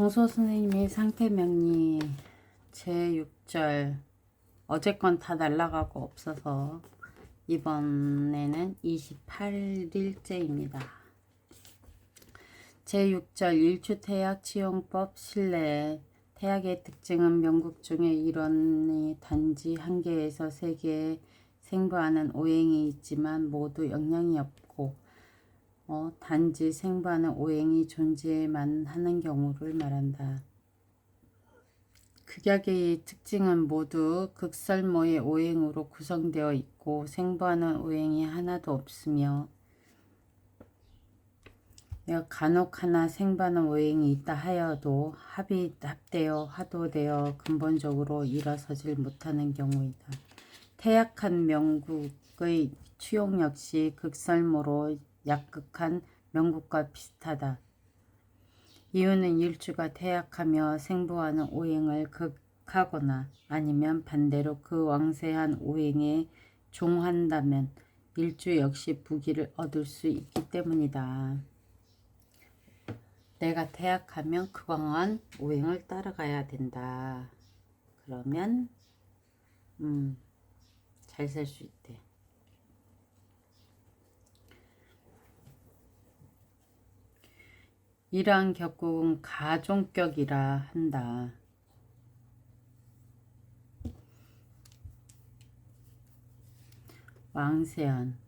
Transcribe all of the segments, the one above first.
정소 선생님이 상태명리 제6절 어제 건 다 날라가고 없어서 이번에는 28일째입니다. 제6절 일주태약 치용법 신뢰 태약의 특징은 명국 중에 일원이 단지 한 개에서 세 개의 생부하는 오행이 있지만 모두 영향이 없고 단지 생부하는 오행이 존재만 하는 경우를 말한다. 극약의 특징은 모두 극설모의 오행으로 구성되어 있고 생부하는 오행이 하나도 없으며 간혹 하나 생부하는 오행이 있다 하여도 합되어 화도되어 근본적으로 일어서질 못하는 경우이다. 태약한 명국의 취용 역시 극설모로 약극한 명국과 비슷하다. 이유는 일주가 태약하며 생부하는 오행을 극하거나 아니면 반대로 그 왕세한 오행에 종한다면 일주 역시 부귀를 얻을 수 있기 때문이다. 내가 태약하면 그 광한 오행을 따라가야 된다. 그러면 잘 살 수 있대. 이러한 격국은 가종격이라 한다. 왕세한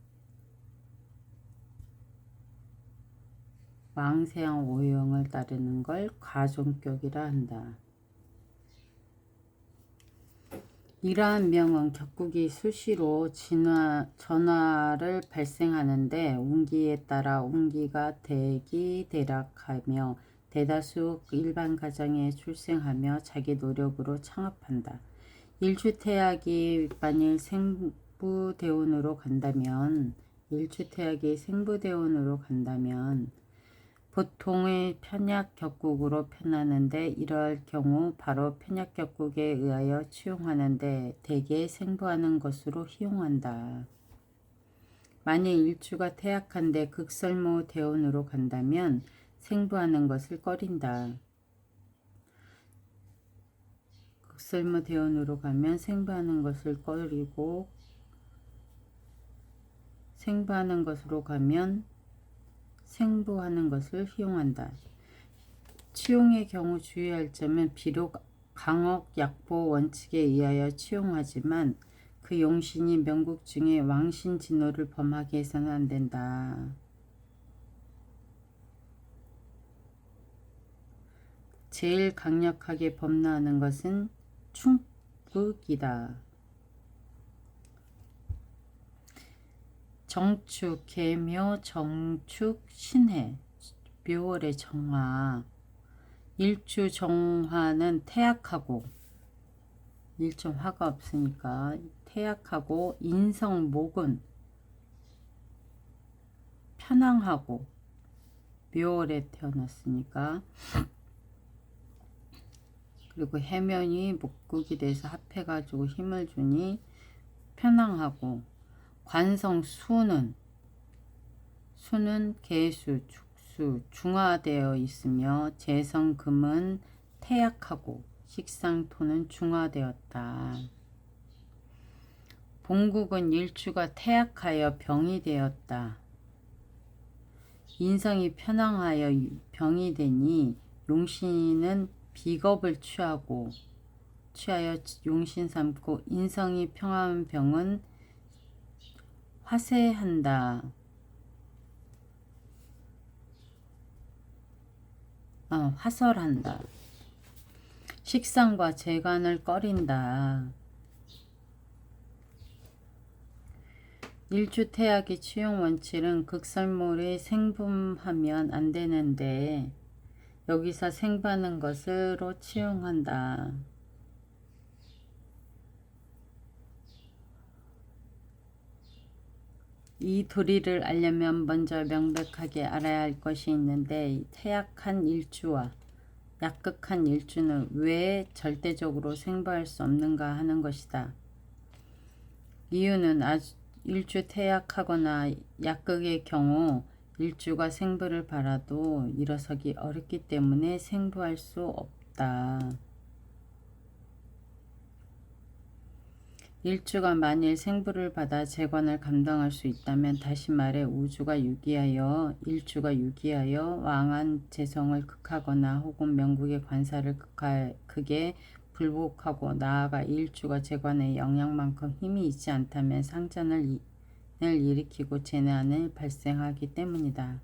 오형을 따르는 걸 가종격이라 한다. 이러한 명은 격국이 수시로 전화를 발생하는데 운기에 따라 운기가 대기대락하며 대다수 일반 가정에 출생하며 자기 노력으로 창업한다. 일주태약이 만일 생부대운으로 간다면 보통의 편약격국으로 편하는데 이러할 경우 바로 편약격국에 의하여 치용하는데 대개 생부하는 것으로 희용한다. 만일 일주가 태약한데 극설모 대운으로 간다면 생부하는 것을 꺼린다. 극설모 대운으로 가면 생부하는 것을 꺼리고 생부하는 것으로 가면 생부하는 것을 희용한다. 치용의 경우 주의할 점은 비록 강억 약보 원칙에 의하여 치용하지만 그 용신이 명국 중에 왕신 진호를 범하게 해서는 안 된다. 제일 강력하게 범람하는 것은 충극이다. 정축, 계묘, 정축, 신해, 묘월의 정화. 일주 정화는 태약하고 일정 화가 없으니까 태약하고 인성 목은 편황하고 묘월에 태어났으니까 그리고 해면이 목국이 돼서 합해가지고 힘을 주니 편황하고 관성 수는 개수, 축수, 중화되어 있으며 재성금은 태약하고 식상토는 중화되었다. 본국은 일주가 태약하여 병이 되었다. 인성이 편황하여 병이 되니 용신은 비겁을 취하여 용신 삼고 인성이 평화한 병은 화세한다. 화설한다. 식상과 재관을 꺼린다. 일주태약의 치용 원칙은 극설물이 생분하면 안 되는데 여기서 생부하는 것으로 치용한다. 이 도리를 알려면 먼저 명백하게 알아야 할 것이 있는데 태약한 일주와 약극한 일주는 왜 절대적으로 생부할 수 없는가 하는 것이다. 이유는 일주 태약하거나 약극의 경우 일주가 생부를 바라도 일어서기 어렵기 때문에 생부할 수 없다. 일주가 만일 생부를 받아 재관을 감당할 수 있다면, 다시 말해 우주가 유기하여 일주가 유기하여 왕한 재성을 극하거나 혹은 명국의 관사를 극에 불복하고 나아가 일주가 재관의 영향만큼 힘이 있지 않다면 상전을 일으키고 재난을 발생하기 때문이다.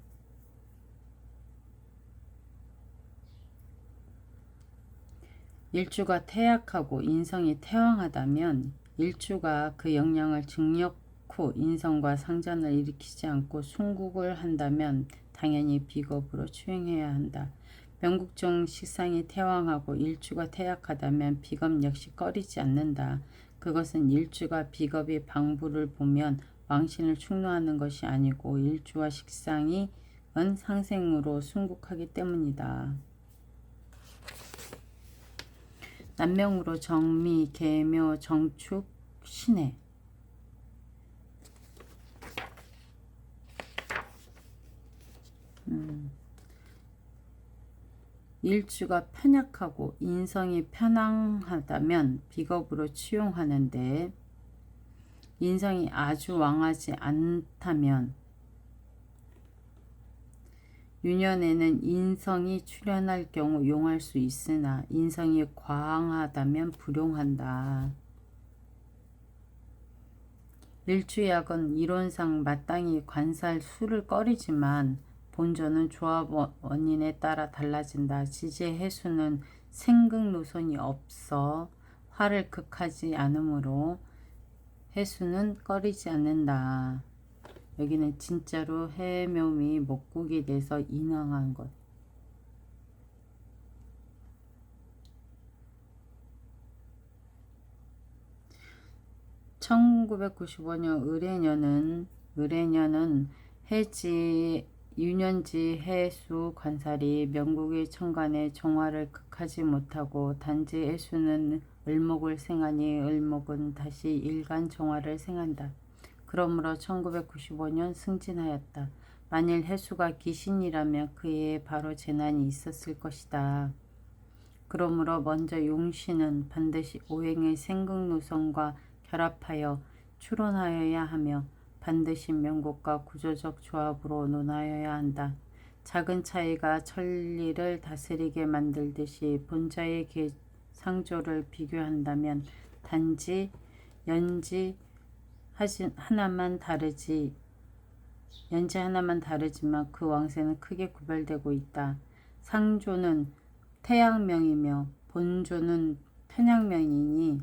일주가 태약하고 인성이 태왕하다면 일주가 그 영향을 증력 후 인성과 상전을 일으키지 않고 순국을 한다면 당연히 비겁으로 추행해야 한다. 명국중 식상이 태왕하고 일주가 태약하다면 비겁 역시 꺼리지 않는다. 그것은 일주가 비겁이 방부를 보면 왕신을 축노하는 것이 아니고 일주와 식상이 상생으로 순국하기 때문이다. 남명으로 정미, 계묘, 정축, 신해. 일주가 편약하고 인성이 편황하다면 비겁으로 치용하는데, 인성이 아주 왕하지 않다면 유년에는 인성이 출현할 경우 용할 수 있으나 인성이 과항하다면 불용한다. 일주약은 이론상 마땅히 관살 수를 꺼리지만 본전은 조합 원인에 따라 달라진다. 지제 해수는 생극 노선이 없어 화를 극하지 않으므로 해수는 꺼리지 않는다. 여기는 진짜로 해묘미 목국이 돼서 인왕한 것. (1995년) 을해년은 해지 유년지 해수 관살이 명국의 천간에 정화를 극하지 못하고 단지 해수는 을목을 생하니 을목은 다시 일간 정화를 생한다. 그러므로 1995년 승진하였다. 만일 해수가 귀신이라면 그에 바로 재난이 있었을 것이다. 그러므로 먼저 용신은 반드시 오행의 생극노선과 결합하여 추론하여야 하며 반드시 명곡과 구조적 조합으로 논하여야 한다. 작은 차이가 천리를 다스리게 만들듯이 본자의 상조를 비교한다면 단지 연지 하나만 다르지만 그 왕세는 크게 구별되고 있다. 상조는 태양명이며 본조는 편양명이니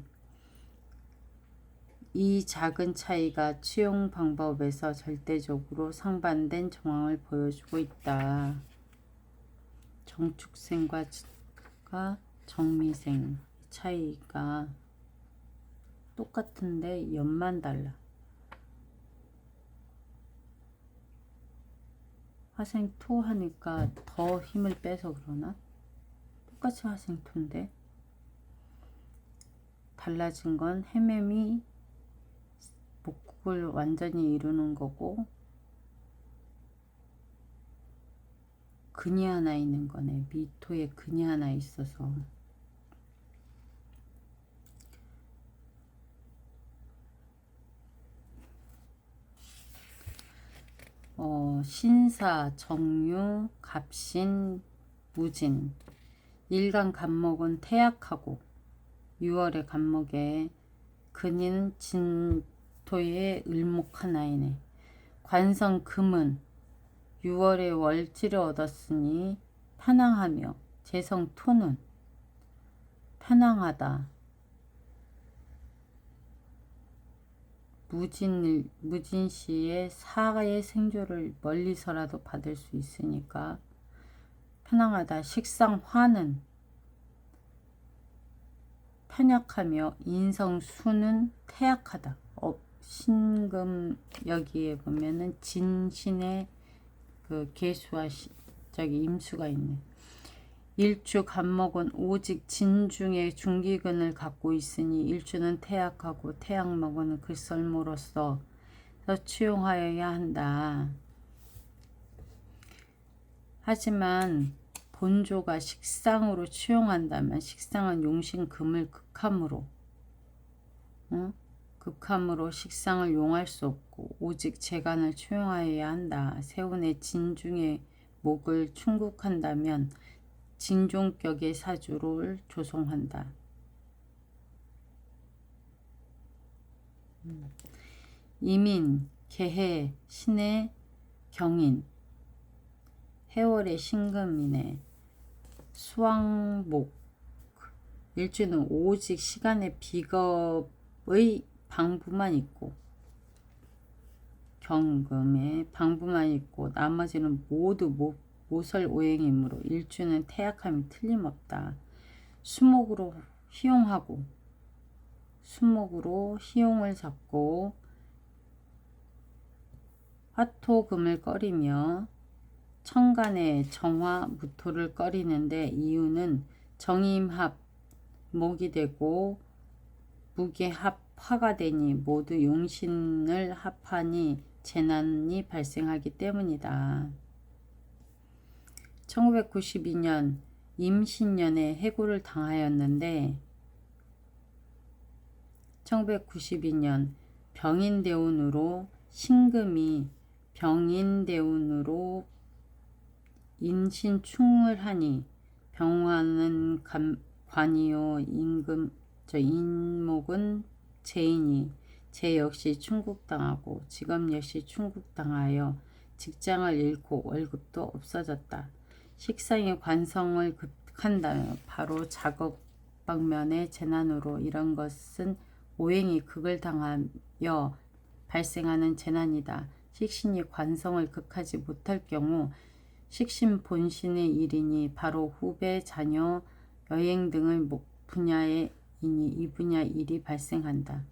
이 작은 차이가 치용 방법에서 절대적으로 상반된 정황을 보여주고 있다. 정축생과 정미생 차이가 똑같은데 연만 달라. 화생토 하니까 더 힘을 빼서 그러나? 똑같이 화생토인데 달라진 건 해맴이 목국을 완전히 이루는 거고 근이 하나 있는 거네. 미토에 근이 하나 있어서. 신사, 정유, 갑신, 무진. 일간 간목은 태약하고 6월의 간목에 근인 진토의 을목 하나이네. 관성 금은 6월에 월지를 얻었으니 편황하며 재성 토는 편황하다. 무진시에 사의 생조를 멀리서라도 받을 수 있으니까 편황하다. 식상 화는 편약하며 인성 수는 태약하다. 신금 여기에 보면은 진신의 그 계수와 임수가 있네. 일주 간목은 오직 진중의 중기근을 갖고 있으니 일주는 태약하고 태양목은 글설모로서 치용하여야 한다. 하지만 본조가 식상으로 취용한다면 식상은 용신금을 극함으로 식상을 용할 수 없고 오직 재간을 취용하여야 한다. 세운의 진중의 목을 충국한다면 진종격의 사주를 조성한다. 이민, 개해, 신의 경인, 해월의 신금이네. 수왕목, 일주는 오직 시간의 비겁의 방부만 있고 경금의 방부만 있고 나머지는 모두 모설 오행이므로 일주는 태약함이 틀림없다. 수목으로 희용을 잡고 화토금을 꺼리며 천간에 정화 무토를 꺼리는데 이유는 정임합 목이 되고 무게합 화가 되니 모두 용신을 합하니 재난이 발생하기 때문이다. 1992년 임신년에 해고를 당하였는데 1992년 병인대운으로 신금이 병인대운으로 인신충을 하니 병화는 관이요 인목은 재인이 재 역시 충국당하고 직업 역시 충국당하여 직장을 잃고 월급도 없어졌다. 식상의 관성을 극한다면 바로 작업 방면의 재난으로 이런 것은 오행이 극을 당하여 발생하는 재난이다. 식신이 관성을 극하지 못할 경우 식신 본신의 일이니 바로 후배, 자녀, 여행 등의 분야에 이 분야 일이 발생한다.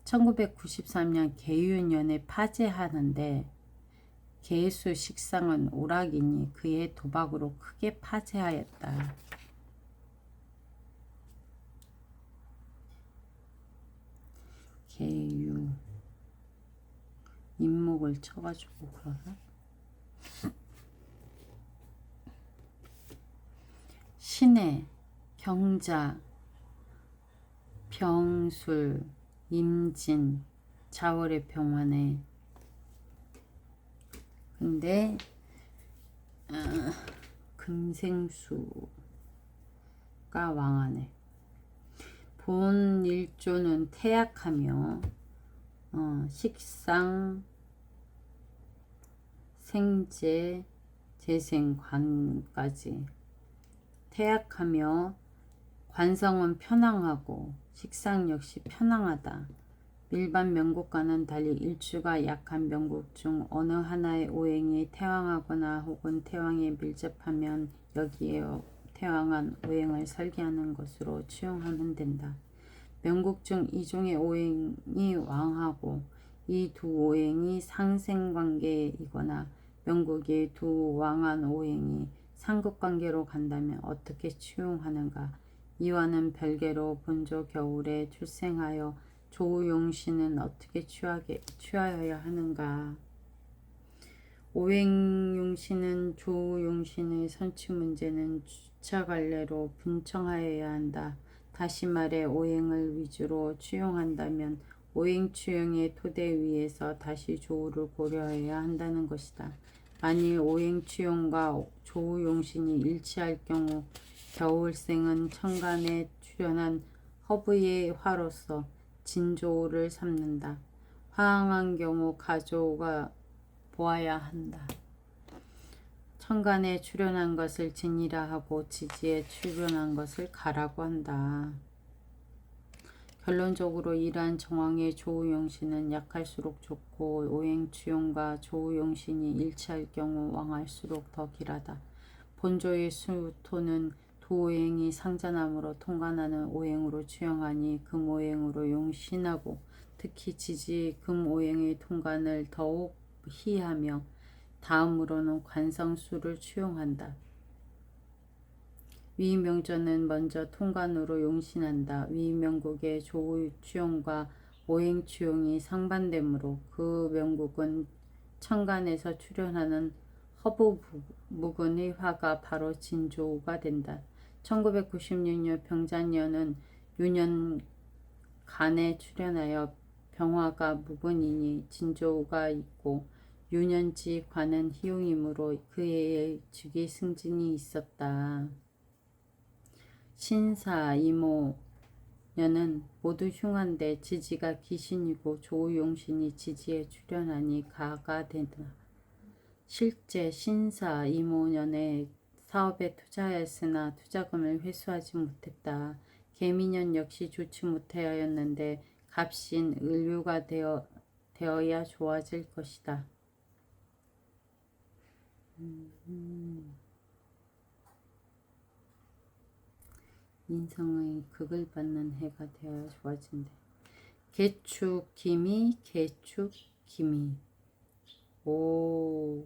1993년 개유년에 파재하는데 개수 식상은 오락이니 그의 도박으로 크게 파재하였다. 개유 인목을 쳐가지고 그러나 신해 경자 병술 임진 자월의 병화네. 근데 금생수가 왕하네. 본 일조는 태약하며 식상 생재 재생관까지 태약하며 관성은 편황하고 식상 역시 편황하다. 일반 명국과는 달리 일주가 약한 명국 중 어느 하나의 오행이 태왕하거나 혹은 태왕에 밀접하면 여기에 태왕한 오행을 설계하는 것으로 취용하면 된다. 명국 중 이종의 오행이 왕하고 이 두 오행이 상생관계이거나 명국의 두 왕한 오행이 상급관계로 간다면 어떻게 취용하는가? 이와는 별개로 본조 겨울에 출생하여 조용신은 어떻게 취하여야 하는가? 오행용신은 조용신의 선취 문제는 주차갈래로 분청하여야 한다. 다시 말해 오행을 위주로 취용한다면 오행취용의 토대 위에서 다시 조우를 고려해야 한다는 것이다. 만일 오행취용과 조우용신이 일치할 경우 겨울생은 천간에 출현한 허브의 화로서 진조우를 삼는다. 화항한 경우 가조우가 보아야 한다. 천간에 출현한 것을 진이라 하고 지지에 출현한 것을 가라고 한다. 결론적으로 이러한 정황의 조우용신은 약할수록 좋고 오행취용과 조우용신이 일치할 경우 왕할수록 더 길하다. 본조의 수토는 두 오행이 상전함으로 통관하는 오행으로 취용하니 금오행으로 용신하고 특히 지지 금오행의 통관을 더욱 희하며 다음으로는 관성수를 취용한다. 위 명조는 먼저 통관으로 용신한다. 위 명국의 조우 취용과 오행 취용이 상반되므로 그 명국은 천간에서 출현하는 허부묵은의 화가 바로 진조우가 된다. 1996년 병자년은 유년간에 출현하여 병화가 묵은이니 진조우가 있고 유년지 관은 희용이므로 그의 즉위 승진이 있었다. 신사 이모년은 모두 흉한데 지지가 기신이고 조우용신이 지지에 출현하니 가가 된다. 실제 신사 이모년에 사업에 투자하였으나 투자금을 회수하지 못했다. 개미년 역시 좋지 못하였는데 갑신 을류가 되어야 좋아질 것이다. 인성의 극을 받는 해가 되어야 좋아진대. 개축기미 개축기미. 오.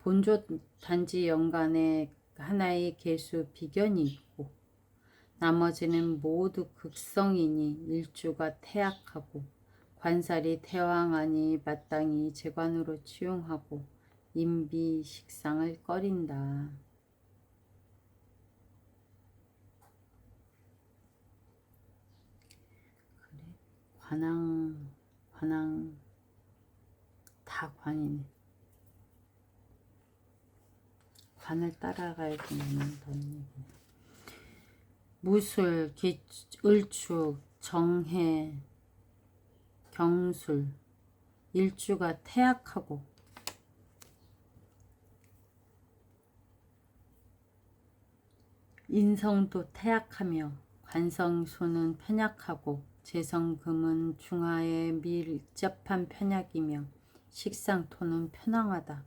본조 단지 연간에 하나의 개수 비견이 있고 나머지는 모두 극성이니 일주가 태약하고 관살이 태왕하니 마땅히 재관으로 치용하고 인비 식상을 꺼린다. 그래? 관왕 다 관이네. 관을 따라가야 되는 무술, 을축, 정해, 경술, 일주가 태약하고 인성도 태약하며 관성소는 편약하고 재성금은 중하에 밀접한 편약이며 식상토는 편황하다.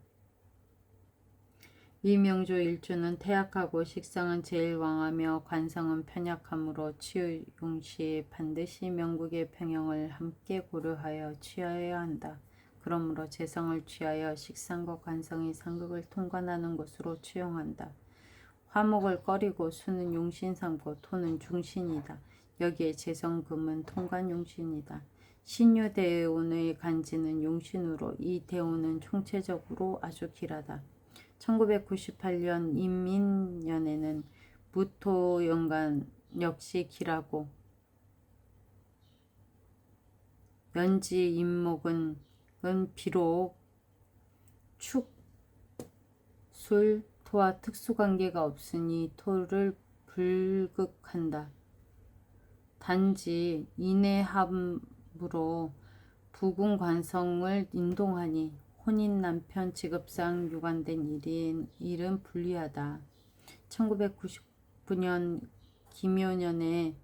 이명조 일주는 태약하고 식상은 제일 왕하며 관성은 편약하므로 치유용시에 반드시 명국의 평형을 함께 고려하여 취하여야 한다. 그러므로 재성을 취하여 식상과 관성이 상극을 통관하는 것으로 취용한다. 화목을 꺼리고 수는 용신 삼고 토는 중신이다. 여기에 재성금은 통관용신이다. 신유대운의 간지는 용신으로 이 대운은 총체적으로 아주 길하다. 1998년 임민년에는 무토연간 역시 길하고 연지 임목은 비록 축, 술, 토와 특수관계가 없으니 토를 불극한다. 단지 인해함으로 부궁관성을 인동하니 혼인 남편 직업상 유관된 일은 불리하다. 1999년 김효년은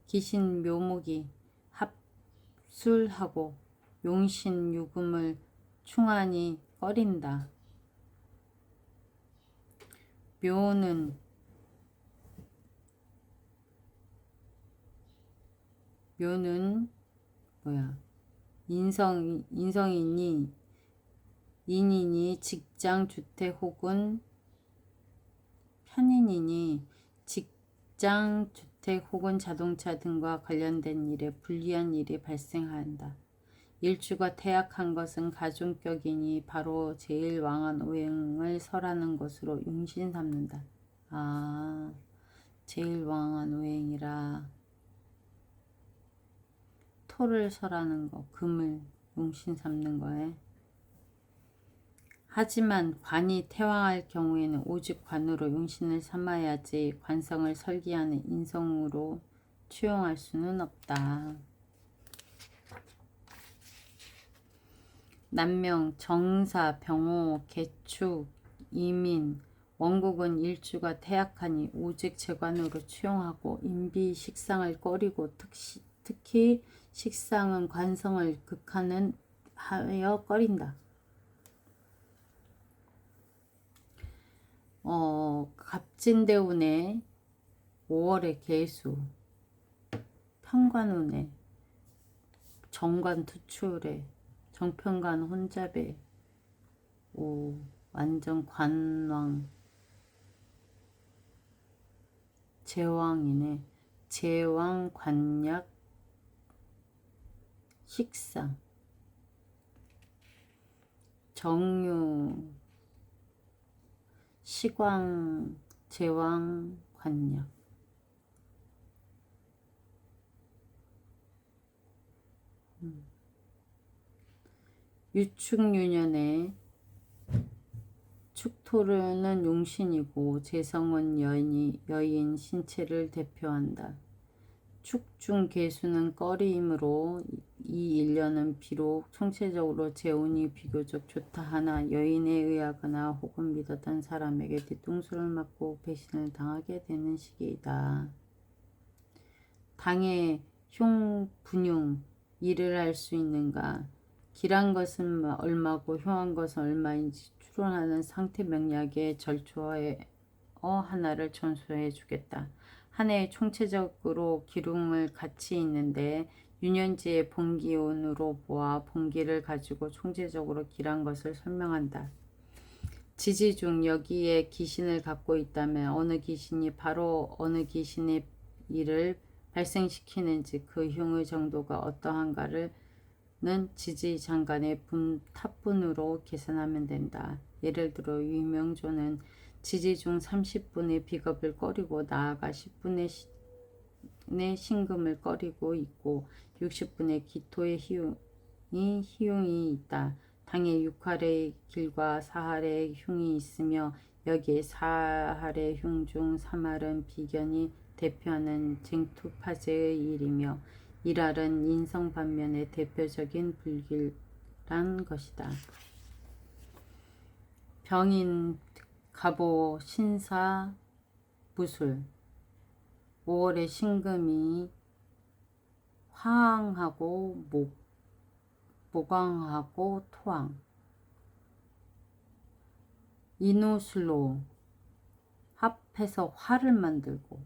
기신 묘목이 합술하고 용신 유금을 충하니 꺼린다. 묘는 뭐야? 인성이니 인이니 직장, 주택 혹은 편인이니 직장, 주택 혹은 자동차 등과 관련된 일에 불리한 일이 발생한다. 일주가 태약한 것은 가중격이니 바로 제일 왕한 오행을 설하는 것으로 용신 삼는다. 아, 제일 왕한 오행이라 토를 설하는 거, 금을 용신 삼는 거에. 하지만 관이 태왕할 경우에는 오직 관으로 용신을 삼아야지 관성을 설기하는 인성으로 취용할 수는 없다. 남명, 정사, 병호, 개축, 이민, 원국은 일주가 태약하니 오직 재관으로 취용하고 인비 식상을 꺼리고 특히 식상은 관성을 극하는 하여 꺼린다. 갑진대운의 5월의 개수, 편관운의 정관 투출에 정편관 혼잡에 완전 관왕 제왕이네. 제왕 관약 식상, 정유, 시광, 제왕, 관력. 유축유년에 축토르는 용신이고 재성은 여인 신체를 대표한다. 축중 개수는 꺼리이므로 이 일년은 비록 총체적으로 재운이 비교적 좋다 하나 여인에 의하거나 혹은 믿었던 사람에게 뒤통수를 맞고 배신을 당하게 되는 시기이다. 당의 흉, 분흉, 일을 할 수 있는가? 길한 것은 얼마고 흉한 것은 얼마인지 추론하는 상태 명략의 절초에 하나를 전수해 주겠다. 한 해에 총체적으로 기lum을 같이 있는데 유년지의 본기운으로 보아 본기를 가지고 총체적으로 길한 것을 설명한다. 지지 중 여기에 기신을 갖고 있다면 어느 기신이 바로 어느 기신의 일을 발생시키는지 그 흉의 정도가 어떠한가를 는 지지장간의 탑분으로 계산하면 된다. 예를 들어 유명조는 지지 중 30분의 비겁을 꺼리고 나아가 10분의 신금을 꺼리고 있고 60분의 기토의 희용이 있다. 당에 6할의 길과 4할의 흉이 있으며 여기에 4할의 흉 중 3할은 비견이 대표하는 쟁투파제의 일이며 1할은 인성 반면의 대표적인 불길한 것이다. 병인, 갑오, 신사, 무술 5월에 신금이 화항하고 목왕하고 토왕 인우술로 합해서 화를 만들고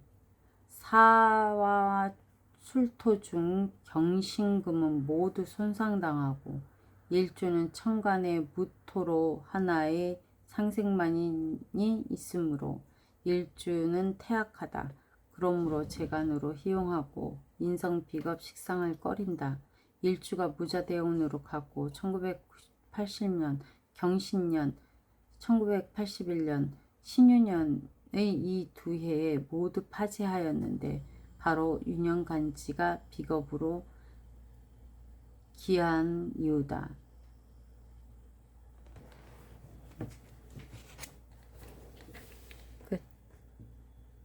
사와 술토 중 경신금은 모두 손상당하고 일주는 천간의 무토로 하나의 상생만이 있으므로 일주는 태악하다. 그러므로 재간으로 희용하고 인성 비겁 식상을 꺼린다. 일주가 무자대운으로 가고 1980년 경신년 1981년 신유년의 이 두 해에 모두 파지하였는데 바로 유년간지가 비겁으로 기한 이유다.